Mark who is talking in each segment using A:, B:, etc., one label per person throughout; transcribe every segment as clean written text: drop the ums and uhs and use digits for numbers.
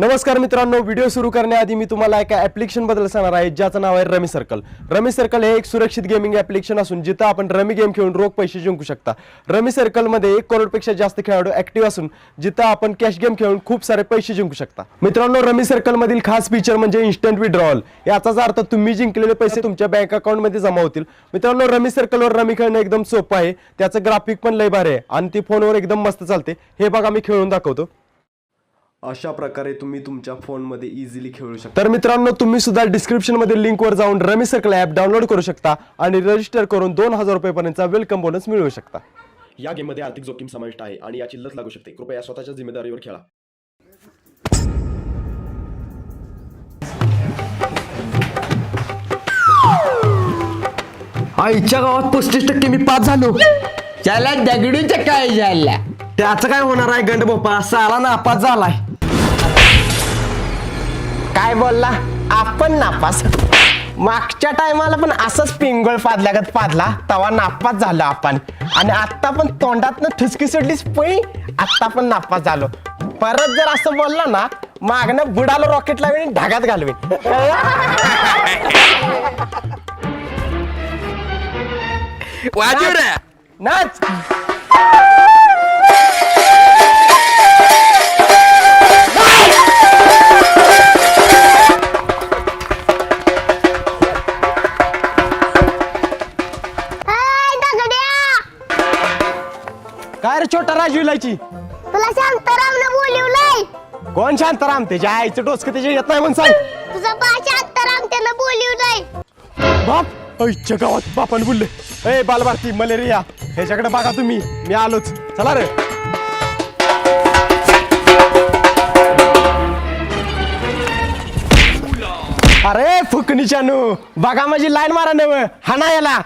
A: नमस्कार मित्रांनो, व्हिडिओ सुरू करण्याआधी मी तुम्हाला एका ॲप्लिकेशन बद्दल सांगणार आहे ज्याचं नाव आहे रमी सर्कल. रमी सर्कल हे एक सुरक्षित गेमिंग ॲप्लिकेशन असून जिथं आपण रमी गेम खेळून रोख पैसे जिंकू शकता. रमी सर्कलमध्ये 1 करोडपेक्षा जास्त खेळाडू ॲक्टिव्ह असून जिथं आपण कॅश गेम खेळून खूप सारे पैसे जिंकू शकता. मित्रांनो, रमी सर्कलमधील खास फीचर म्हणजे इन्स्टंट विड्रॉल. याचाच अर्थ तुम्ही जिंकलेले पैसे तुमच्या बँक अकाउंटमध्ये जमा होतील. मित्रांनो, रमी सर्कलवर रमी खेळणं एकदम सोपं आहे. त्याचं ग्राफिक पण लय भारी आहे आणि ती फोनवर एकदम मस्त चालते. हे बघा, मी खेळून दाखवतो. अशा प्रकारे तुम्ही तुमच्या फोनमध्ये इझिली खेळू शकता. तर मित्रांनो, तुम्ही सुद्धा डिस्क्रिप्शनमध्ये लिंकवर जाऊन रमी सर्कल ॲप डाउनलोड करू शकता आणि रजिस्टर करून 2000 रुपयेपर्यंतचा वेलकम बोनस मिळवू शकता.
B: या गेममध्ये आर्थिक जोखीम समाविष्ट आहे आणि याची लत लागू शकते. कृपया स्वतःच्या जिम्मेदारीवर खेळा.
C: आईच्या गावात 35% मी पास झालो.
D: त्याला दगडूच्या काय झाला?
C: त्याचं काय होणार आहे गंड बाप्पा, साला नापास झालाय.
D: काय बोलला? आपण नापास? मागच्या टायमाला पण असंच पिंगळ पादल्यागत पादला, तवा नापास झालो आपण. आणि आत्ता पण तोंडातनं ठुसकी सुटलीच पै, आत्ता पण नापास झालो. परत जर असं बोलला ना, मागणं बुडाला रॉकेट लावीन, ढगात घालवीन. नाच.
A: काय रे छोटा राजू इलायची?
E: तुला शांतारामनं बोलिवलंय.
A: कोण शांताराम? त्याच्या आईचं डोसकं त्याच्या येत नाही म्हणून सांग.
E: तुझा बा शांताराम त्यानं बोलिवलंय.
A: बाप, आईच्या गावात बापान बोलले. ए बालभारती, मलेरिया, ह्याच्याकडे बघा तुम्ही, मी आलोच. चला रे.
D: अरे फुकणीच्यानू, बघा माझी लाईन मारा नव, हाना याला.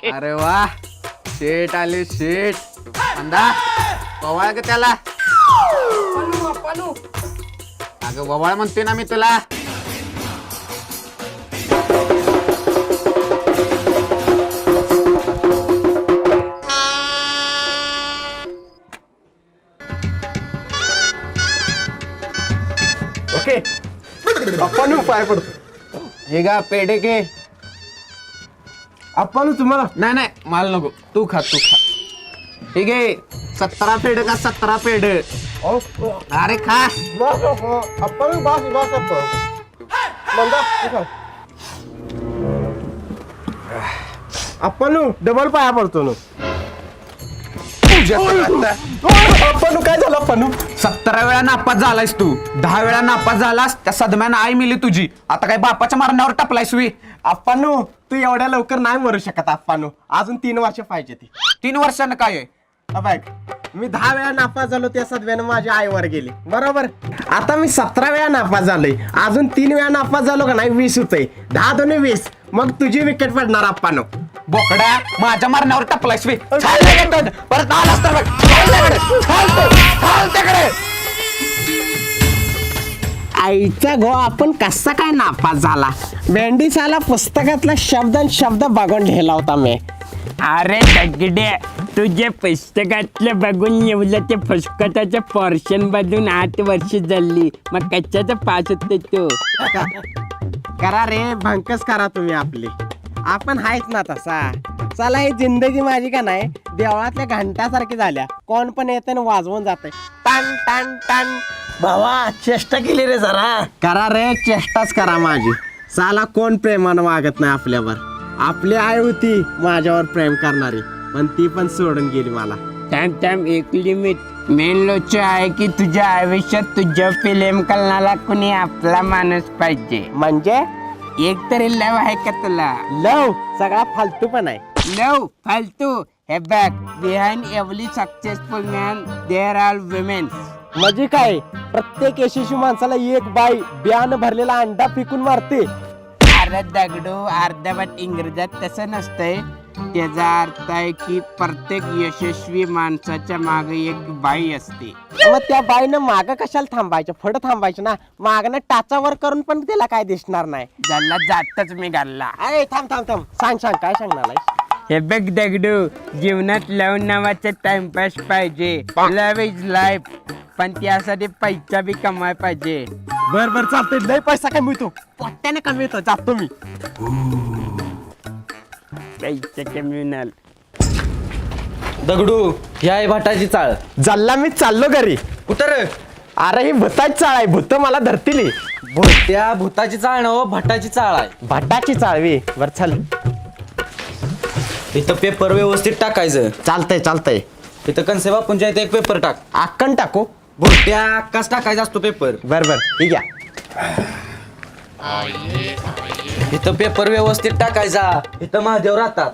C: अरे वा, शेट आले शेट. अंदा बवाळ ग त्याला. अगं बवाळ म्हणते ना मी तुला.
D: ओके, आपण पाय पडतो.
C: हे गा पेढे घे.
D: आपण तुम्हाला
C: नाही नाही, मला नको, तू खा तू खा. ठीक आहे, 17 पेढ का 17 पेढ. अरे खा.
D: आपण बस आपण डबल पाया पडतो ना. आपण काय झालं? आपण
C: 17 वेळा नापास झालायस तू. 10 वेळा नापास झालास, त्या सदम्यानं आई मिली तुझी. आता काय बापाच्या मारण्यावर टपलायस वी?
D: आपण तू एवढ्या लवकर नाही मरू शकत. आपण अजून 3 वर्ष पाहिजे. ती
C: 3 वर्षानं काय आहे?
D: बघ, मी 10 वेळा नापास झालो, त्या सदव्यानं माझ्या आईवर गेली, बरोबर. आता मी 17 वेळा नापास झालोय, अजून 3 वेळा नापास झालो का नाही, 20 होतंय. 10 दोन्ही 20, मग तुझी विकेट पडणार. आपण
C: बोकड्या, माझ्या मारण्यावर टपलायस वी. परत आलास तर बघ. चाल तिकडे.
D: आईचा गो, आपण कसा काय नापास झाला? भेंडीसाला पुस्तकातला शब्द बघून लिहिला होता मी.
F: अरे दगडे, तुझ्या पुस्तकातलं बघून एवढं ते पुस्तकाचं पोर्शन बदलून 8 वर्ष झाली, मग कशाचं पास होते तू?
D: करा रे, भंकस करा तुम्ही आपली. आपण आहेच ना तसा. चला, ही जिंदगी माझी का नाही देवळातल्या घंटासारखी झाल्या. कोण पण येते वाजवून जाते. टन टन टन.
G: भावा, चेष्टा केली रे जरा.
D: करा रे, चेष्टाच करा माझी. साला कोण प्रेमानं वागत नाही आपल्यावर. आपली आई होती माझ्यावर प्रेम करणारी, पण ती पण सोडून गेली मला.
F: थांब, एक लिमिट. मेन लोच आहे की तुझ्या आयुष्यात तुझ्या फिल्म करणारा कुणी आपला माणूस पाहिजे.
D: म्हणजे
F: एक तरी लव आहे का तुला?
D: लव सगळा फालतू पण आहे.
F: लव फालतू हे बघ, behind every successful man there are womens.
A: म्हणजे काय प्रत्येक यशस्वी माणसाला एक बाई बियाणं भरलेला अंडा फेकून मारते.
F: अरे दगडू, अर्धवट इंग्रजात तसं नसतंय. त्याचा अर्थ आहे की प्रत्येक यशस्वी माणसाच्या मागे एक बाई असते.
D: मग त्या बाईनं माग कशाला थांबायचं, पुढं थांबायचं ना. मागनं टाचावर करून पण त्याला काय दिसणार नाही.
F: ज्याला जातच मी घालला.
D: अरे थांब थांब थांब, सांग काय सांगणार आहेस?
F: हे बघ दगडू, जीवनात लव नावाचा टाइमपास पाहिजे. लव्ह इज लाईफ, पण त्यासाठी पैसा बी कमाय पाहिजे.
A: बर चालतंय, लय पैसा काय मिळतो.
D: पोट्याने कमी येतो, जातो मी.
F: पैसा कम्युनल.
C: दगडू ह्या आहे भाटाची चाळ.
D: जल्ला मी चाललो घरी.
C: कुठं रे?
D: अरे ही भूताची चाळ आहे, भूत मला धरतील.
C: त्या भूताची चाळ ना भटाची चाळ आहे.
D: भटाची चाळवी. बर चल.
C: इथं पेपर व्यवस्थित टाकायचं.
D: चालतंय.
C: इथं कनसे बापूंच्या इथं एक पेपर टाक.
D: आक्कन टाकू.
C: भुट्ट्या अक्काच टाकायचा असतो पेपर.
D: बर ठीक आहे.
C: इथं पेपर व्यवस्थित टाकायचा. इथं महादेव राहतात.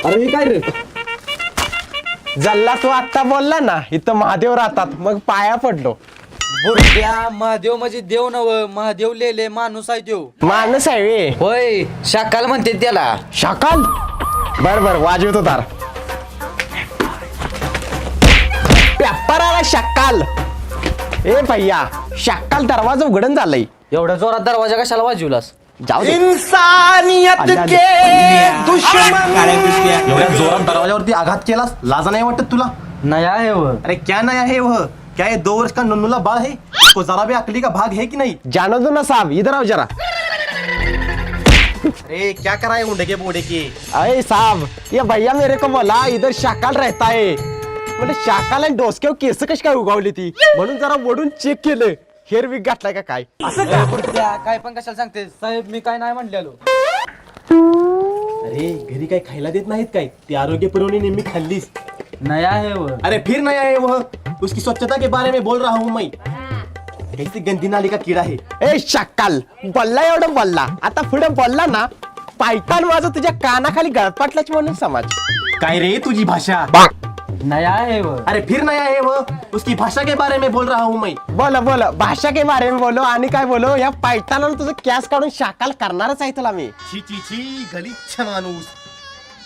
C: अरे हे काय रे?
D: जल्ला तू आत्ता बोलला ना इथं महादेव राहतात, मग पाया पडलो.
C: बुरट्या महादेव म्हणजे देव नव, महादेव लेले माणूस आहे देव.
D: माणूस आहे वे.
C: होय, शाकाल म्हणते त्याला.
D: शाकाल. बर वाजवतो तार. पेपर आला शाकाल. ए भैया, शाकाल दरवाजा उघडून झालाय.
C: एवढ्या जोरात दरवाजा कशाला वाजवलास?
D: जाऊ दे.
B: एवढ्या जोरात दरवाजावरती आघात केलास, लाजा नाही वाटत तुला?
C: नाही आहे व.
B: अरे क्या नया है वह? क्या ये 2 वर्ष का नन्नूला बाळ है? इसको जरा भी अकली का भाग है कि नहीं?
D: जानो दो ना साहब, इधर आओ जरा.
B: अरे क्या करा है उंडे के बोडे के?
D: अरे साहब, ये भैया मेरे को बोला इधर शाकाल रहता है. म्हणजे शाकाल आणि डोसक्यावर केस कशी काय उगावली ती, म्हणून जरा वडून चेक केलं. हेर वीक घातलाय का काय?
C: बुरट्या काय पण कशाला सांगते साहेब, मी काय नाही म्हणलेलो.
B: अरे घरी काय खायला देत नाहीत काय? ती आरोग्य पुरवणी नेहमी खाल्लीस.
C: नाही आहे व.
B: अरे फिर नया है वह? उसकी स्वच्छता के बारे में बोल रहा हूँ मैं. कैसी गंदी नाली का कीड़ा है.
D: ए शाकाल, बोलला एवढं बोलला, आता पुढे बोलला ना पायतान माझं तुझ्या कानाखाली गळपाटलाच म्हणून समज.
B: काय रे तुझी भाषा?
C: नाही आहे व.
B: अरे फिर नया है वह? उसकी भाषा के बारे में बोल रहा हूँ मैं.
D: बोलो भाषा के बारे में बोलो. आणि काय बोलो, या पायतानाला तुझं कॅस काढून शाकाल करणारच आहे तुला मी.
B: छी गलिच्छ माणूस.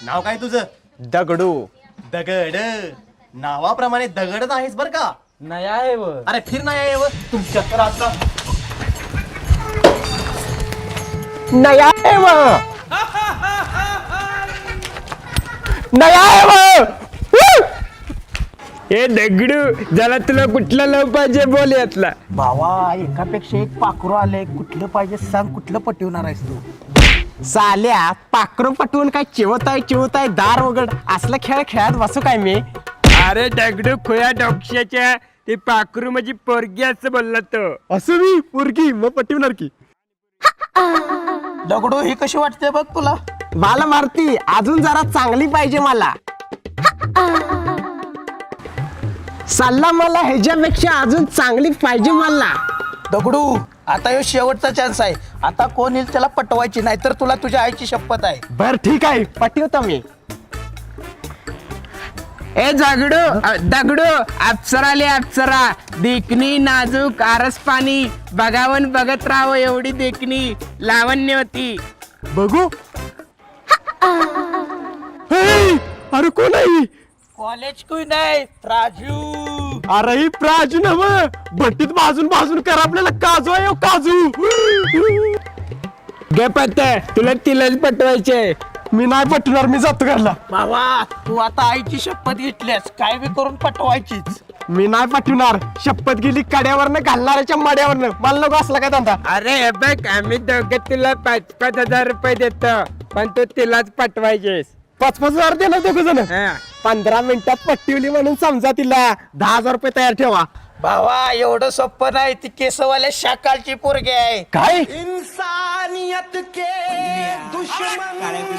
B: नाव काय तुझं?
D: दगडू.
B: दगड. नावाप्रमाणे दगडच आहेस बर का?
C: नाही आहे व.
B: अरे फिर नया है वह? तुमच्या तर आता
D: नया है वो. नया है वो.
F: हे दगडू, ज्याला तुला कुठला लव पाहिजे बोल यातला.
G: भावा एकापेक्षा एक पाखरू आले, कुठलं पाहिजे सांग, कुठलं पटवणार आहेस तू?
D: साल्या पाखरं पटवून काय चिवत आहे दार उघड असला खेळ खेळत बसू काय मी?
F: अरे दगडू, खुया डोक्याच्या ते पाखरू म्हणजे पोरगी असं बोलला तो.
A: असं मी पोरगी मग पटवणार की.
G: दगडू ही कशी वाटते बघ तुला?
D: मला मारती अजून जरा चांगली पाहिजे मला. सल्ला मला ह्याच्यापेक्षा अजून चांगली पाहिजे मला.
G: दगडू आता ह्यो शेवटचा चान्स आहे. आता कोण येईल त्याला पटवायची, नाही तर तुला तुझ्या आईची शपथ आहे.
D: बर ठीक आहे, पटवतो मी.
F: ए दगडू, अप्सरा देखणी नाजूक आरस पाणी बघावन बघत राहावं एवढी देखणी लावण्य होती.
A: बघू. हे, अरे कोण आहे?
G: कॉलेज कुई नाही, राजू.
A: अरे ही प्राजू ना मग भट्टीत भाजून करा आपल्याला काजू आहे हो, काजू.
F: गे पत्ते, तुला तिलाच पटवायचे.
A: मी नाही पटवणार, मी जातो घरला.
G: बाबा तू आता आईची शपथ घेतल्यास काय बी करून पटवायचीच.
A: मी नाही पटवणार. शपथ गेली कड्यावरनं घालणाऱ्याच्या मड्यावरनं. मला नको असला काय धंदा.
F: अरे हे बघ, आम्ही दोघं तुला 5,000 रुपये देतो, पण तू तिलाच पटवायचेस.
A: 5,000 देणार दोघ जण.
F: हा.
A: 15 मिनिटात पटवली म्हणून समजा तिला 10,000 रुपये तयार ठेवा.
G: भावा एवढं सोपं नाही, ती केसवाल्या शाकालची पोरगी आहे.
A: काय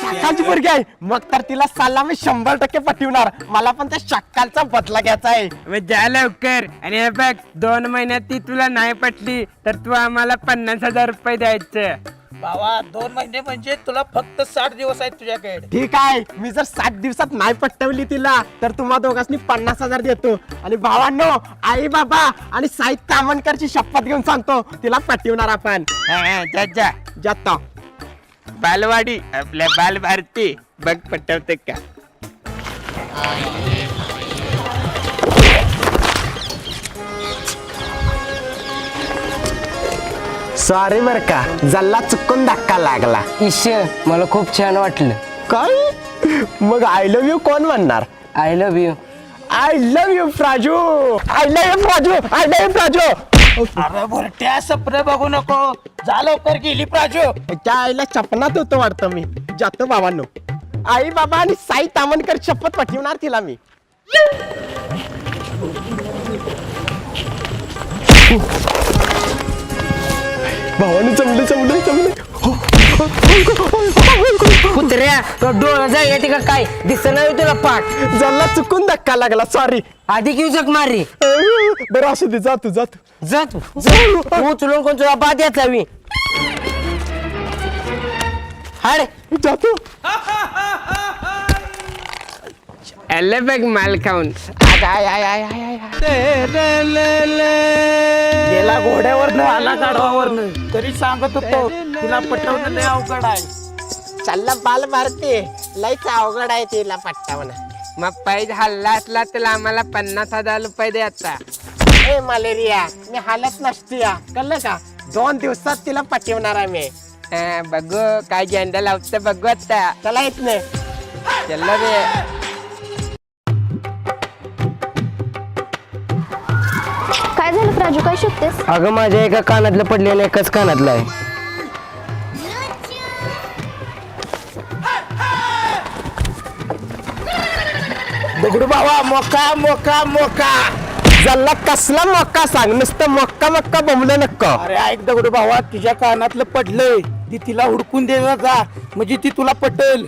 A: शाकालची पोरगी आहे? मग तर तिला साला मी 100% पटवणार. मला पण त्या शाकालचा बदला घ्यायचा आहे.
F: मग जा लवकर. आणि हे बघ, 2 महिन्यात ती तुला नाही पटली तर तू आम्हाला 50,000 रुपये द्यायचे.
G: भावा 2 महिने म्हणजे तुला फक्त 60 दिवस आहेत तुझ्याकडे.
D: ठीक आहे, मी जर 7 दिवसात नाही पटवली तिला तर तुम्हा दोघांनी 50,000 देतो. आणि भावांनो, आई बाबा आणि साई तामणकरची शपथ घेऊन सांगतो तिला पटवणार आपण. जातो.
F: बालवाडी आपल्या बाल भारती बघ पटवते का.
D: सॉरी बर का, जल्ला चुकून धक्का लागला.
H: ईश मला खूप छान वाटलं.
D: काय मग आय लव्ह यू कोण म्हणणार?
H: I love you.
D: I love you Praju. I love you Praju. I love you Praju.
G: अरे भुरट्या सपने बघू नको, जा लवकर गेली प्राजू.
D: त्या आईला चपनात होतो वाटतं मी. जातो बाबांनो. आई बाबा आणि साई तामणकर शपथ पटवणार तिला मी. भावानं जमले जमले जमले.
H: कुत्र्या तो डोळा जायला का काय दिसत नाही तुला पाठ.
D: जल्ला चुकून धक्का लागला, सॉरी.
H: आधी घेऊ जग मारी.
D: बरं असू दे, जा तू जा तू.
H: जा तू. उचलून कोण तुला बाद याचावी. हाड
D: जातो.
F: आले बघ माल खाऊन.
G: गेला घोड्यावरनं आला गाढवावरनं, तरी सांगत होतो तिला पटवणं लय अवघड आहे.
D: चालला बाल मारते, लयच अवघड आहे तिला पट्टावणं.
F: मग पाहिजे हल्ला असला तर आम्हाला 50,000 रुपये द्यायचा.
D: ए मलेरिया, मी हालत नसते या, कळलं का? 2 दिवसात तिला पटवणार आहे मी.
F: बघू काय झेंडा लावतं बघू आता.
D: चला येत नाही.
F: चला रे.
E: काय झालं प्राजू, काय शिकतेस?
H: अगं माझ्या एका कानातलं पडले आणि एकाच कानातलं आहे.
G: दगडू भावा, मोका मोका मोका.
D: जल्ला कसला मक्का सांग, नुसतं मक्का मक्का बोंबलं नक्का.
G: अरे ऐक दगडू भावा, तिच्या कानातलं पडलंय, ती तिला हुडकून देणार जा, म्हणजे ती तुला पटेल.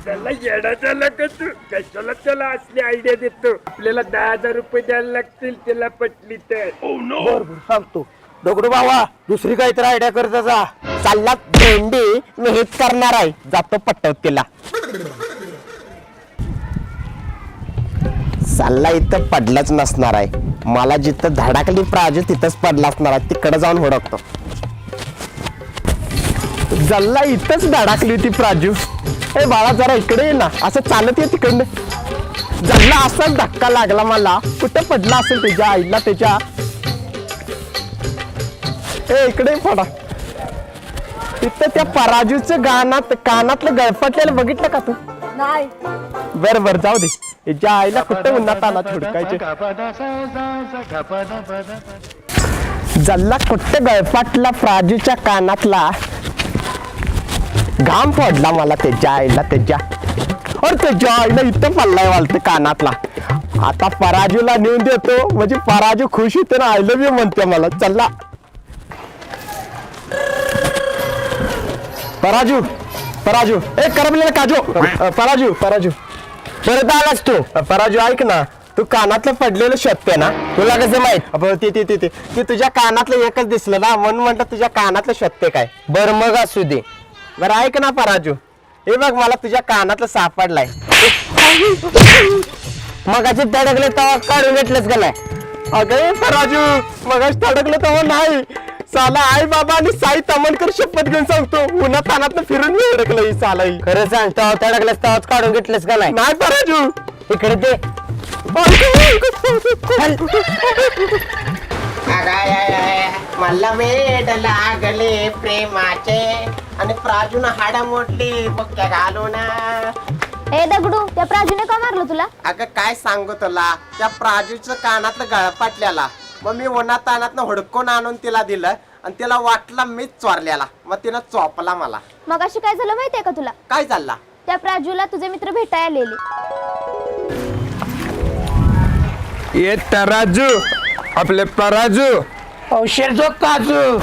F: त्याला येडा झाला का तू. कशाला त्याला असली आयडिया देतो. आपल्याला 10,000 रुपये द्यायला लागतील त्याला पटली तर.
G: बरोबर सांगतो. दगडू भावा, दुसरी काहीतरी आयडिया करता जा.
D: चालला भेंडी, मी हेच करणार आहे. जातो पटवत तिला. चालला इथं पडलाच नसणार आहे. मला जिथं धडाकली प्राजू तिथंच पडला असणार आहे. तिकडे जाऊन हुडकतो. जल्ला इथंच धडाकली होती प्राजू. ए बाळा जरा इकडे ये ना, असं चालत ये तिकडनं. जल्ला असाच धक्का लागला मला. कुठं पडला असेल तुझ्या आईला त्याच्या. ए इकडे पडा. तिथं त्या पराजूचं कानातलं गळफटलेलं बघितलं का तू?
E: नाही.
D: बर बर जाऊ दे. हिच्या आईला कुठं उन्हात आला हुडकायचे. जल्ला कुठं गळफाटला प्राजूच्या कानातला. घाम पडला मला त्याच्या आईला त्याच्या. और त्याच्या आईला इथं पडलाय वालते कानातला. आता पराजूला नेऊन देतो, म्हणजे पराजू खुश होते ना, आय लव्ह यू म्हणते मला. चला पराजू पराजू, ए करपलेला काजू. पराजू पराजू परत आलास तू. पराजू ऐक ना, तू कानातलं पडलेलं शोधते ना, तुला कसं माहित? ते तुझ्या कानातलं एकच दिसलं ना, म्हणून म्हटलं तुझ्या कानातलं शोधते काय.
H: बरं मग असू दे.
D: बरं ऐक ना पराजू, हे बघ मला तुझ्या कानातलं सापडलाय.
H: मगाची तडकले तवा काढून घेतलंच गेलाय.
D: अगं पराजू, मगाच तडकलं तेव्हा नाही. साला आई बाबा आणि साई तामणकर शपथ घेऊन सांगतो, उन्हा तानातनं फिरून मी अडकलं ही सालाई.
H: खरं सांग, तवा तडकलंस तवाच काढून घेतलंस का नाही?
D: नाही पराजू.
H: इकडे ते
D: मला वेड लागले प्रेमाचे आणि प्राजून हाडा मोडली बक्या घालून.
E: ए दगडू, त्या प्राजूने का मारलं तुला?
D: अगं काय सांगू तुला, त्या प्राजूचं कानातलं गळपाटल्याला. मग मी उन्हा तानातनं हुडकून आणून तिला दिलं आणि तिला वाटला मीच चोरल्याला. मग तिनं चोपला मला.
E: मग अशी काय झालं माहितीये का तुला?
D: काय चालला?
E: त्या प्राजूला तुझे मित्र भेटायला आलेले.
F: ये तराजू, आपले पराजू.
G: औषध जो काजू.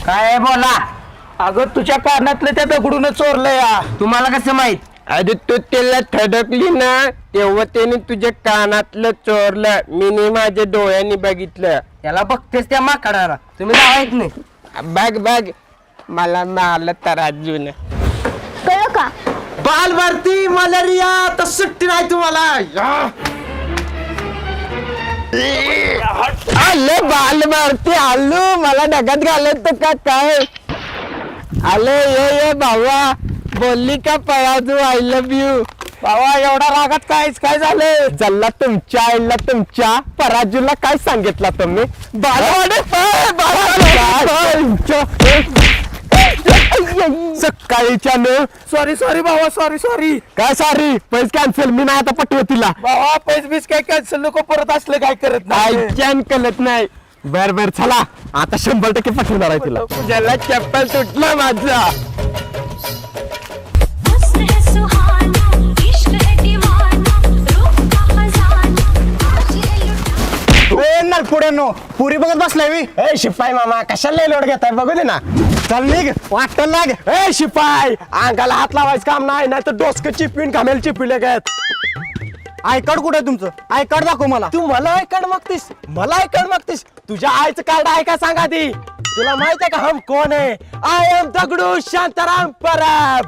H: काय बोला.
G: अगं तुझ्या कानातलं त्या दगडून चोरलंय या.
H: तुम्हाला कसं माहित?
F: अरे तू त्याला थडकली ना, तेव्हा त्याने तुझ्या कानातलं चोरलं. मी माझ्या डोळ्यांनी बघितलं.
H: त्याला बघतेस त्या माकडाला. तुम्ही जावायच नाही.
F: बघ बघ, मला मिळालं तराजून.
E: कळलं का?
D: बाल भरती मलेरिया तर सुट्टी नाही तुम्हाला या.
F: आलं बाल मारती आलू मला डगात घालत का काय. आले ये भावा बोलली का पळाजू आय लव्ह यू.
G: बाबा एवढा रागात काय झालं?
D: जल्ला तुमच्या आईला तुमच्या पराजूला काय सांगितलं तुम्ही सकाळीच्या न
G: सॉरी बाबा सॉरी
D: काय सारी पैसे कॅन्सल मी नाही आता पटवत तिला
G: बाबा पैस बीस काय कॅन्सल नको परत असलं काय करत नाही.
D: आयच्यान कळत नाही बर चला आता 100% पटवणार आहे तिला
F: ज्याला चप्पल तुटलं माझा.
I: हुस्न है सुहाना, इश्क है दीवाना, रूह का खजाना, आज ये लुटा.
D: पुढे नो पुरी बघत बसलाय मी ए शिपाई मामा कशाला लोड घेताय बघू दे ना चल निघ वाटत लाग ए शिपाई अंगाला हात लावायचं काम नाही तर डोसकं चिपीन घामेल चिपिले गत आयकड कुठे तुमचं आयकड दाखव मला तू मला आयकड मागतीस मला आयकड मागतीस तुझ्या आईचं कार्ड आहे का सांगा ती तुला माहित आहे का हम कोण आहे आय एम दगडू शांताराम परब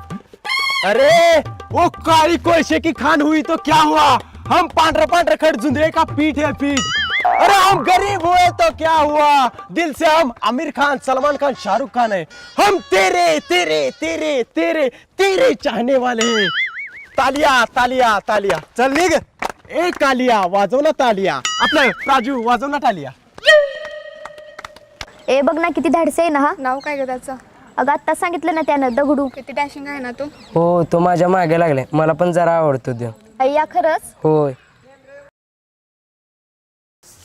D: अरे वो काली कोळशे की खान हुई तो क्या हुआ हम पांढरे खड़ जुंदरे का पीठ है पीठ अरे हम गरीब हुए तो क्या हुआ दिल से हम आमिर खान सलमान खान शाहरुख खान है हम तेरे तेरे तेरे तेरे तेरे चाहने वाले हैं तालिया तालिया तालिया चल निघ ए कालिया वाजव ना तालिया आपलं राजू वाजव ना तालिया
E: ए बघ ना किती धाडसे आहे ना हा.
J: नाव काय ग त्याचं?
E: अगं आत्ता सांगितलं ना त्यानं दगडू.
J: किती डॅशिंग आहे ना तू.
H: हो तो माझ्या मागे लागले मला पण जरा आवडतो तो.
E: अय्या खरंच.
H: होय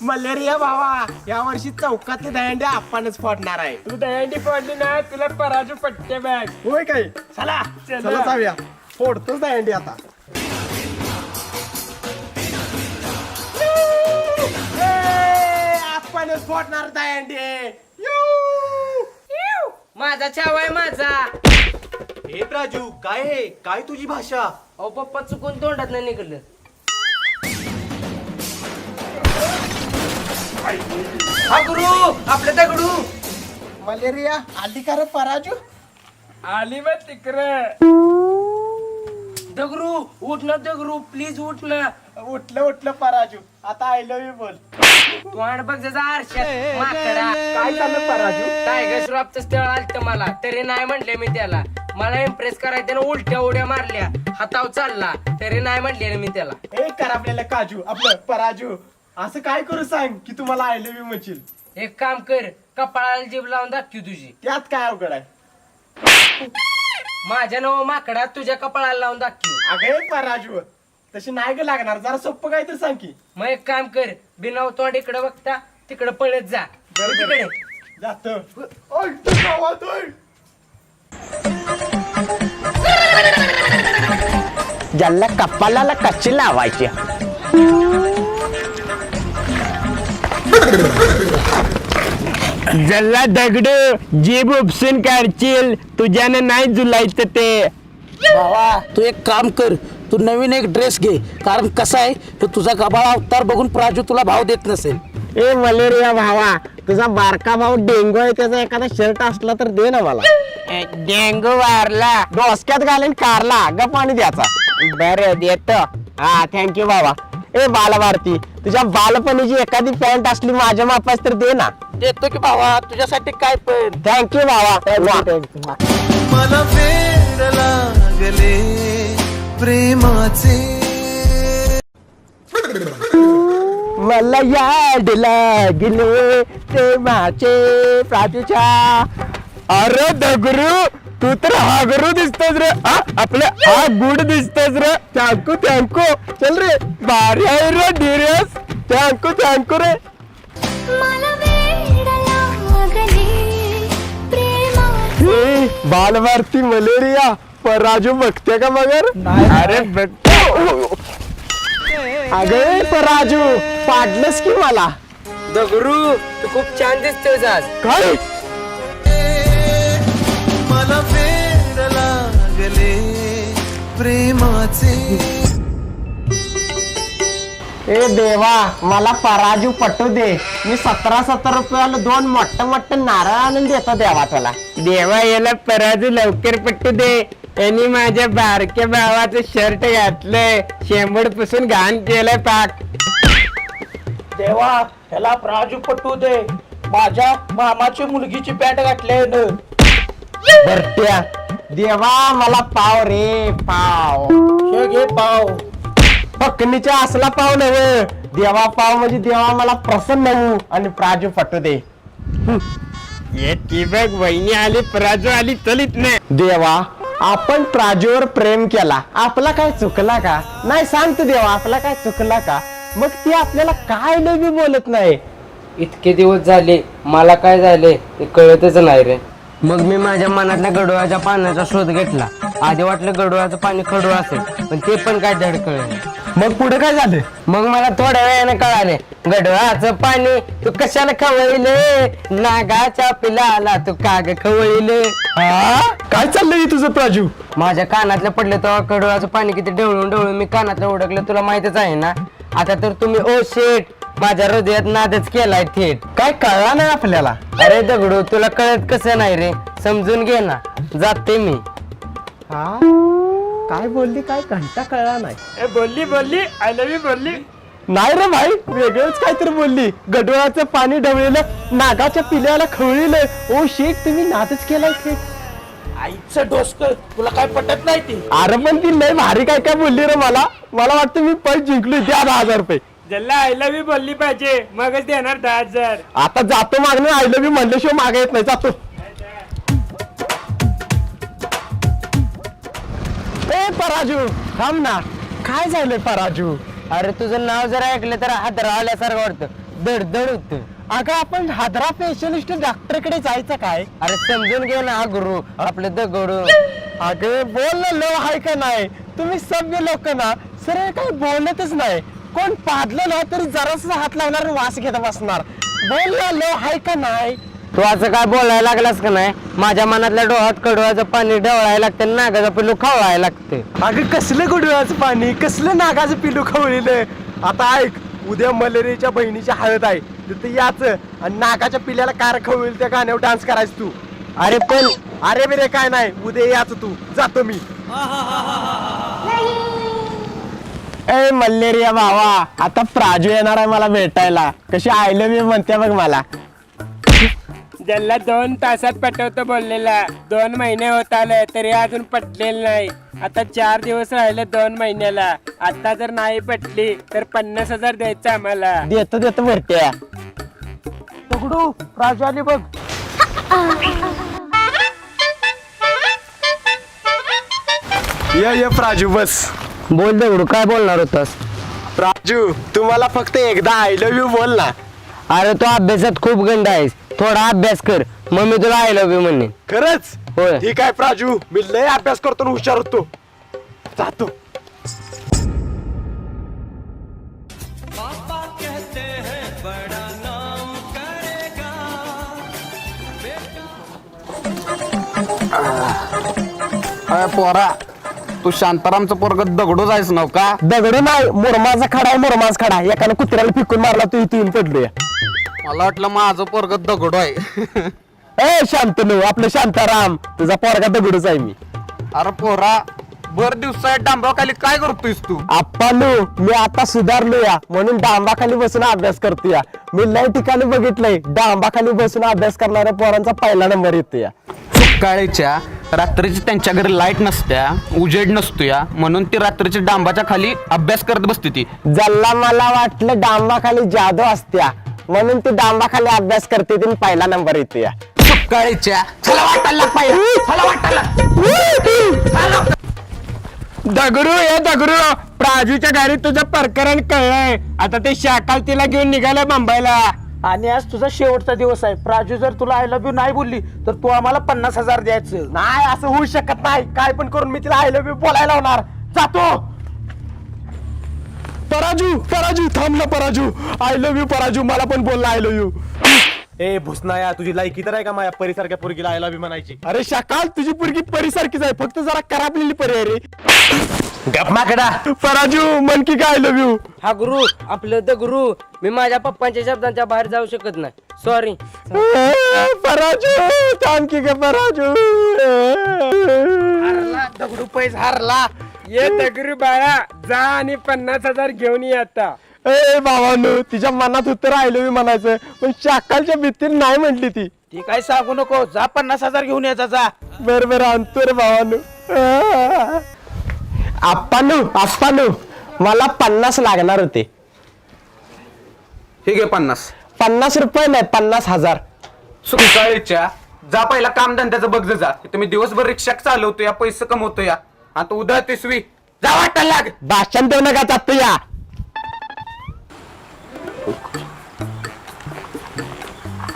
D: मलेरिया भावा या वर्षी चौकातले दहंडी आपणच फोडणार आहे
F: तू दहंडी पडली ना तुला पराजू पट्टे बॅग.
D: होय काय चला चला जाऊया फोडतोच दहंडी आता आपणच फोडणार दहंडी
H: माझा छावाय माझा.
B: हे राजू काय आहे काय तुझी भाषा
H: अहो पप्पा चुकून तोंडात नाही निघलं. हा गुरु आपलं दगडू.
G: मलेरिया आली का रे पराजू?
F: आली बघ तिकडं.
H: दगडू उठ ना दगडू प्लीज उठ ना.
D: उठलं पराजू आता आय लव्ह यू बोल
H: तू आण बघ जसा आरशात माकडा.
D: काय चाललं पराजू
H: टायगर श्रॉफचं स्थळ आलत मला तरी नाही म्हणले मी त्याला. मला इम्प्रेस करायचं त्यानं उलट्या उड्या मारल्या हाताव चालला तरी नाही म्हणले मी त्याला.
D: एक कर आपल्याला काजू आपलं पराजू असं काय करू सांग की तुम्हाला आय लव्ह यू म्हणशील
H: एक काम कर कपाळाला जीभ लावून दाखव तुझी.
D: त्यात काय अवघड आहे
H: माझ्या नव माकडा तुझ्या कपाळाला लावून दाखव.
D: अगं पराजू तशी नाही ग लागणार जरा सोपं काय तर सांग की
H: मग एक काम कर बिना तोंड इकडे बघता तिकडे पळत जा. तिकडे
D: जात ज्याला कपालाला कच्ची लावायची
F: जल्ला दगडू जीभ उपसून काढशील तुझ्यानं नाही जुलायचं ते.
G: बाबा तू एक काम कर तू नवीन एक ड्रेस घे कारण कसं आहे तो तुझा गबाळा अवतार बघून प्राजू तुला भाव देत नसेल.
D: ए मलेरिया भावा तुझा बारका भाऊ डेंगू आहे त्याचा एखादा शर्ट असला तर दे ना मला
F: डेंगू वारला
D: डोसक्यात घालेन कारला ग पाणी द्याचा
F: बरं देतो.
D: हा थँक्यू बाबा ए बालभारती तुझ्या बालपणीची एखादी पॅन्ट असली माझ्या मापास तर दे ना
G: देतो की बाबा तुझ्यासाठी काय पण.
D: थँक्यू बाबा
K: मला वेड लागले प्रेमाचे
D: मला याड लागले प्रेमाचे प्राजूच्या
F: अरे दगरू तू तर हागरू दिसतोस रे. आपलं हा गुड दिसतोस रे.
D: थँक्यू चल रे
F: भारी आहे रे डिरेस.
D: थँक्यू रे
I: मला वेड लागले प्रेमाचे.
D: ए बालभारती मलेरिया पर राजू बघते का मगर
F: अरे
D: अगे पर राजू पाडलंस की मला
H: दगडू तू खूप छान दिसतोय आज.
D: काय
K: मला वेड लागले प्रेमाचे
D: ए देवा मला पराजू पटू दे. मी 17 रुपयाला 2 मोठं नारळ आणून देतो देवा तुला.
F: देवा याला पराजू लवकर पट्टू दे. यांनी माझ्या बारक्या भावाचं शर्ट घातलंय, शेंबूड पुसून घाण केलंय पाक.
G: देवा ह्याला प्राजू पटू दे. माझ्या मामाची मुलगीची पॅन्ट घातली
D: भरत्या देवा मला पाव रे पाव.
G: हे घे पाव.
D: फकणीच्या असला पाव नव्हे देवा, पाव म्हणजे देवा मला प्रसन्न होऊ आणि प्राजू पटू दे.
F: ये ती बघ वहिनी आली, पराजू आली, चलित नाही.
D: देवा आपण प्राजूवर प्रेम केला, आपला काय चुकला का नाही? सांगतो देवा आपला काय चुकला का? मग ती आपल्याला काय बी बोलत नाही.
H: इतके दिवस झाले मला काय झाले ते कळतच नाही रे.
C: मग मी माझ्या मनातल्या गडोळाच्या पाण्याचा शोध घेतला. आधी वाटलं गडोळाचं पाणी खडू असेल, पण ते पण काय धड कळलं.
D: मग पुढे काय झालं?
C: मग मला थोड्या वेळाने कळाले, गडोळाचं पाणी तू कशाला खवळले, नागाच्या पिलाला तू काग खवळले.
D: काय चाललंय तुझं प्राजू?
C: माझ्या कानातलं पडलं तेव्हा गडोळाचं पाणी किती ढवळून ढवळून मी कानातलं उडकलं तुला माहितच आहे ना. आता तर तुम्ही ओ शेट माझ्या हृदयात नादच केलाय थेट.
D: काय कळला नाही आपल्याला?
C: अरे दगडू तुला कळत कसं नाही रे, समजून घे ना, जाते मी.
D: काय बोलली काय घंटा कळला नाही.
F: बोलली आय लव्ह यू बोलली.
D: नाही रे भाई वेगळंच काहीतरी बोलली. गडोळाचं पाणी ढवळलेलं, नागाच्या पिल्याला खवळलेलं. ओ शेट तुम्ही नादच केलाय थेट.
G: आईचं डोसकं तुला काय पटत नाही ती.
D: अरे पण ती लय भारी काय काय बोलली रे. मला वाटतं मी पैसे जिंकलो. द्या 10,000 रुपये.
F: ज्याला आय लव्ह यू बोलली पाहिजे मगच देणार 10,000.
D: आता जातो मागणं. आय लव्ह यू म्हणल्याशिवाय मागे येत नाही. जातो. ए पराजू थांब ना. काय झालंय पराजू?
C: अरे तुझं नाव जरा ऐकलं तर हादरा आल्यासारखं वाटतं, धडधड होत.
D: अगं आपण हादरा स्पेशलिस्ट डॉक्टर कडे जायचं काय?
C: अरे समजून घे ना हा गुरु आपले दगडू.
D: अगं बोल ना लो हाय का नाही? तुम्ही सभ्य लोक ना सरळ काही बोलतच नाही. कोण पाडलं ना तरी जरास हात लावणार वास घेत बसणार. बोल ना लो हाय का नाही?
C: तू असं काय बोलायला लागलास का नाही? माझ्या मनातल्या डोळ्यात कडवाचं पाणी ढवळायला लागतं, नागाचं पिल्लू खवळायला लागते.
D: अगं कसलं गुडळाचं पाणी, कसलं नागाचं पिलू खवळीलं. आता ऐक, उद्या मलेरियाच्या बहिणीची हळद आहे, तिथे याच आणि नागाच्या पिल्याला कार खवळील त्या गाण्यावर डान्स करायचं तू.
C: अरे पण
D: अरे बिरे काय नाही, उद्या याच तू. जातो मी. ए मलेरिया भावा, आता प्राजू येणार आहे मला भेटायला. कशी आय लव्ह यू म्हणते बघ मला.
F: ज्याला 2 तासात पटवतो बोललेला 2 महिने होत आले तरी अजून पटलेलं नाही. आता 4 दिवस राहिले 2 महिन्याला. आता जर नाही पटली तर 50,000 द्यायचं आम्हाला.
D: देतो भरते.
G: दगडू राजू आली बघ.
D: ये प्राजू बस.
C: बोल दगडू काय बोलणार होतास?
D: प्राजू तू मला फक्त एकदा आय लव्ह यू बोल ना.
C: अरे तू अभ्यासात खूप गंड आहेस, थोडा अभ्यास कर मग मी तुला आय लव्ह यू म्हणेन.
D: खरंच?
C: होय.
D: ठीक आहे प्राजू, मी लय अभ्यास करतो आणि हुशार होतो. जातो.
C: पोरा तू शांतारामचं पोरग दगडू जायच नव का?
D: दगड नाही, मुरमाचा खडा आहे. मुरमाच खडा. एकानं कुत्र्याला फिकून मारला, तू इथे येऊन पडलोय.
C: मला वाटलं माझं पोरग दगडू आहे.
D: ए शांतनू, आपलं शांताराम. तुझा पोरगा दगडूच आहे मी.
C: अरे पोरा भर दिवसा डांबाखाली काय करतोयस तू?
D: आप्पानू मी आता सुधारलो या, म्हणून डांबाखाली बसून अभ्यास करतो या. मी लय ठिकाणी बघितलंय डांबाखाली बसून अभ्यास करणाऱ्या पोरांचा पहिला नंबर येतो या.
C: सकाळीच्या रात्रीची त्यांच्या घरी लाईट नसत्या, उजेड नसतो या, म्हणून ती रात्रीच्या डांबाच्या खाली अभ्यास करत बसते ती.
D: जल्ला मला वाटलं डांबाखाली जादू असत्या, म्हणून ती डांबाखाली अभ्यास करते ती पहिला नंबर येतो या.
C: सकाळीच्या चला वाटायला पाहिजे, चला वाटायला.
F: दगडू हे दगडू, प्राजूच्या घरी तुझं प्रकरण कळलंय. आता ते शाकाल तिला घेऊन निघालं मुंबईला.
G: आणि आज तुझा शेवटचा दिवस आहे. प्राजू जर तुला आय लव्ह यू नाही बोलली तर तू आम्हाला 50,000 द्यायचं.
D: नाही असं होऊ शकत नाही. काय पण करून मी तिला आय लव्ह यू बोलायला होणार. जातो. पराजू थांब ना पराजू. आय लव्ह यू पराजू, मला पण बोलला आय लव्ह यू.
B: ए भुसनाया तुझी लायकी तर आहे का माझ्या परिसारख्या पोरगीला आयला बी म्हणायची?
A: अरे शाकाल तुझी पोरगी परीसारखीच आहे, फक्त जरा करापलेली परी आहे रे.
B: गप माकडा.
A: पराजू मन की काय लव्ह यू.
C: हा गुरु आपलं द गुरु. मी माझ्या पप्पांच्या शब्दांच्या बाहेर जाऊ शकत नाही, सॉरी.
A: पराजू थांब की ग पराजू.
C: दगडू पैस हारला.
F: ये दगरू बाळा, जा आणि 50,000 घेऊन ये आता.
A: ए भावानू तिच्या मनात उत्तर राहिलं मी म्हणायचं, पण शाकालच्या भीतीने नाही म्हटली ती.
G: ती काय सांगू नको, जा 50,000 घेऊन यायचा जा.
A: बरं आणतो रे भावानू.
D: आप्पानू मला 50 लागणार होते.
J: हे घे 50.
D: 50 रुपये नाही 50,000.
J: सुकाळीच्या जा पहिला काम धंद्याचं बघ जा. तुम्ही दिवसभर रिक्षा चालवतो या, पैसे कमवतो या, आता उद्या तिसवी जा वाटायला लाग.
D: भाषण देऊ नका चालतो या.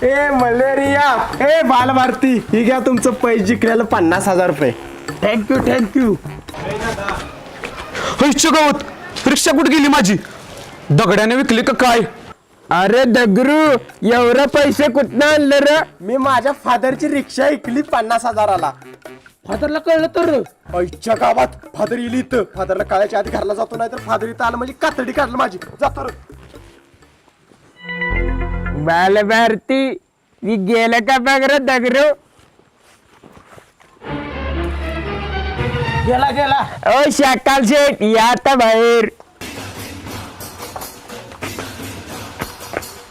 B: ए मलेरिया, ए बालभारती, ही घ्या तुमचं पैसे जिंकलेलं 50,000 रुपये.
G: थँक्यू.
J: गवत रिक्षा कुठे गेली माझी? दगड्याने विकली का काय?
A: अरे दगरू एवढं पैसे कुठनं आणलं रे?
B: मी माझ्या फादरची रिक्षा ऐकली 50,000ला.
G: फादरला कळलं तर
B: आईच्या गावात फादर येईल इथं. फादरला काळाच्या आधी घरला जातो, नाही तर फादर इथं आलं म्हणजे कातडी काढलं माझी. जातो रे.
C: बालभारती मी गेलं का बघ रे दगरू.
G: गेला.
C: ओ शाकाल शेठ या आता बाहेर.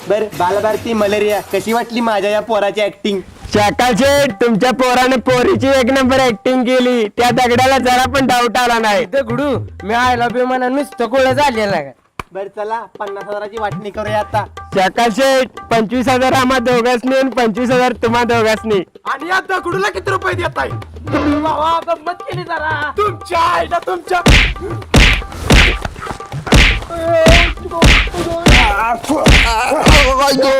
B: बर बालभारती मलेरिया, कशी वाटली माझ्या या पोराची ऍक्टिंग?
C: शाकाल शेठ तुमच्या पोराने पोरीची 1 नंबर ऍक्टिंग केली, त्या दगडाला जरा पण डाऊट आला नाही. दगडू मी आयला बी म्हणा नुसतं कोळ झालेला का.
B: बर चला 50,000ची वाटणी करूया आता.
C: शाकाल शेठ 25,000 आम्हा दोघांनी आणि 25,000 तुम्हा दोघांनी.
B: आणि या दगडूला किती रुपये देत आहे?
G: गंमत केली जरा.
B: तुमच्या आईला तुमच्या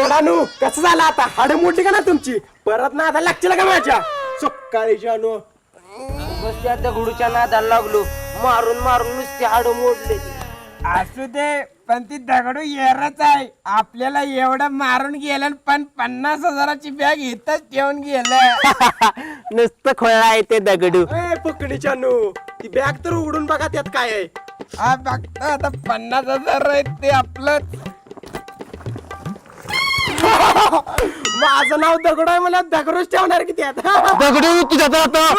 B: जानू कसं झालं आता? हाड मोठी का ना तुमची? परत ना आता लागतील का माझ्या? सकाळी जानू
C: बस त्या दगडूच्या नादाला लागलो, मारून मारून नुसते हाड मोडले.
F: असू दे, पण ती दगडू येरच आहे. आपल्याला एवढं मारून गेलं, पण 50,000ची बॅग इथंच ठेवून गेलं.
D: नुसतं खोळा आहे ते दगडू.
B: ए पकडी जानू, ती बॅग तर उघडून बघा त्यात काय आहे.
F: हा बघता आता 50,000 आहेत ते आपलं.
B: माझं नाव दगडू आहे, मला दगडूच ठेवणार की त्यात.
A: दगडू तुझ्या आता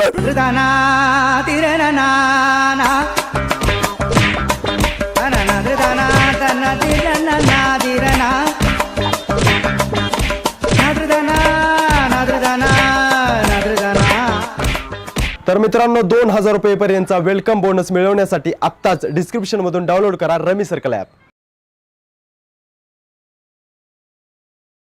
A: तर मित्रांनो 2,000 रुपये पर्यंतचा वेलकम बोनस मिळवण्यासाठी आत्ताच डिस्क्रिप्शन मधून डाउनलोड करा रमी सर्कल ॲप.